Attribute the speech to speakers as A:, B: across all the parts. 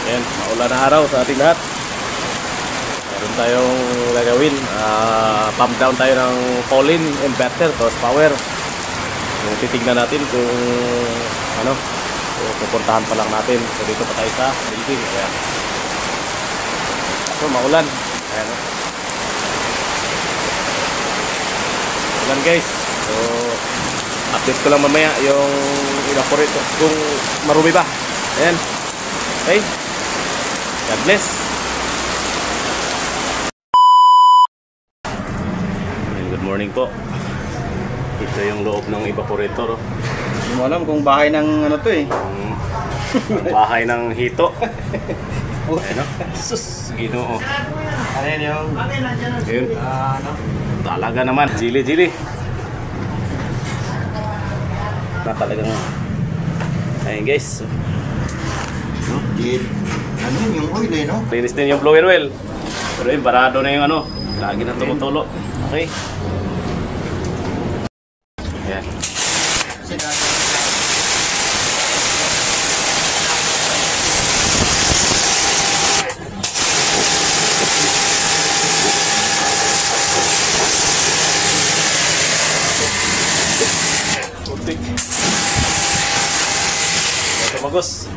A: Ayan, maulan na araw sa ating lahat. Meron tayong gagawin. Pump down tayo ng Pauline inverter, horsepower. Yung titignan natin kung ano, pupuntahan pa lang natin. So dito pa tayo sa building. Ayan. So maulan. Ayan. Maulan guys. So update ko lang mamaya yung evaporator kung marumi ba. Ayan. Okay. God bless. Good morning po. Ito yung loob ng evaporator.
B: Hindi mo alam kung bahay ng ano to eh.
A: Bahay ng hito. Ayan o. Sus, Ginoo.
B: Ano yun yung?
A: Yun. Talaga naman. Jili. Na talagang. Ayan guys.
B: Ano yun yung oil eh no?
A: Linis din yung blower well. Pero yun, barado na yung ano. Lagi na tumutulo. Okay. Ayan. Putik. Ito bagus.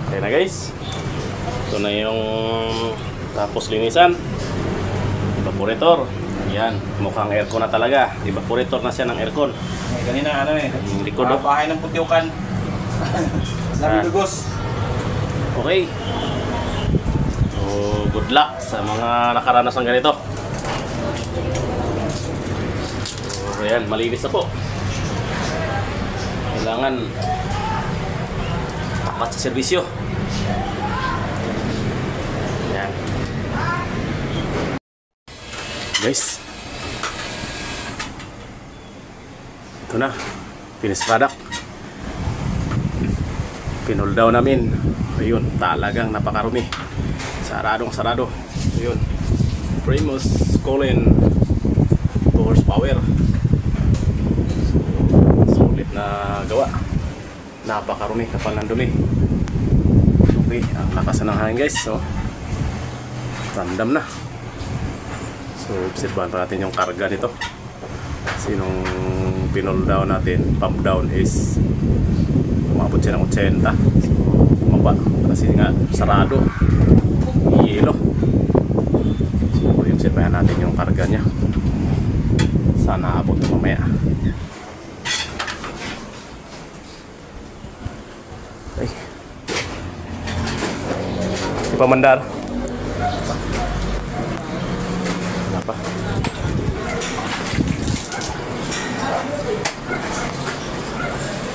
A: Ayan na guys. Ito na yung tapos linisan. Evaporator. Ayan. Mukhang aircon na talaga. Evaporator na siya ng aircon.
B: Kanina ano eh.
A: Likod o.
B: Bahay ng Putyukan. Sabi dugos.
A: Okay. So good luck sa mga nakaranas ng ganito. So ayan. Malinis na po. Kailangan tapat sa serbisyo. Ayan. Guys, ito na, finished product. Pinul down namin. Ayun, talagang napakarumi. Sarado. Ayun, Primus Colin horsepower. Sulit na gawa. Napakarumi, kapal ng dumi. Okay, ang lakas ng hangin guys. So, random na. So, obserbahan pa natin yung karga nito. Kasi nung pinol down natin, pump down is umabot siya ng 80. So, bumaba. Kasi nga, sarado. Yelo. So, obserbahan natin yung karga niya. Sana abot na mamaya. Ay. Di pa mandar. Apa?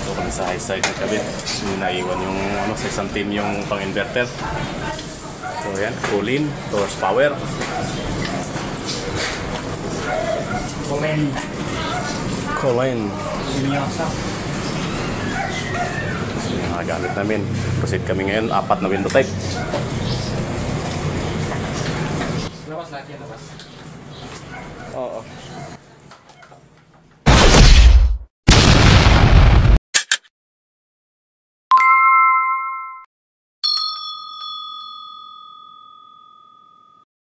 A: So kami sa high side ng kabit. So naiwan yung ano sa isang team yung pang inverter. So yan, Pauline, horsepower. Colin. Yung mga gamit namin. Proceed kami ngayon, 4 na window type.
B: Labas lagi, labas.
A: Oo.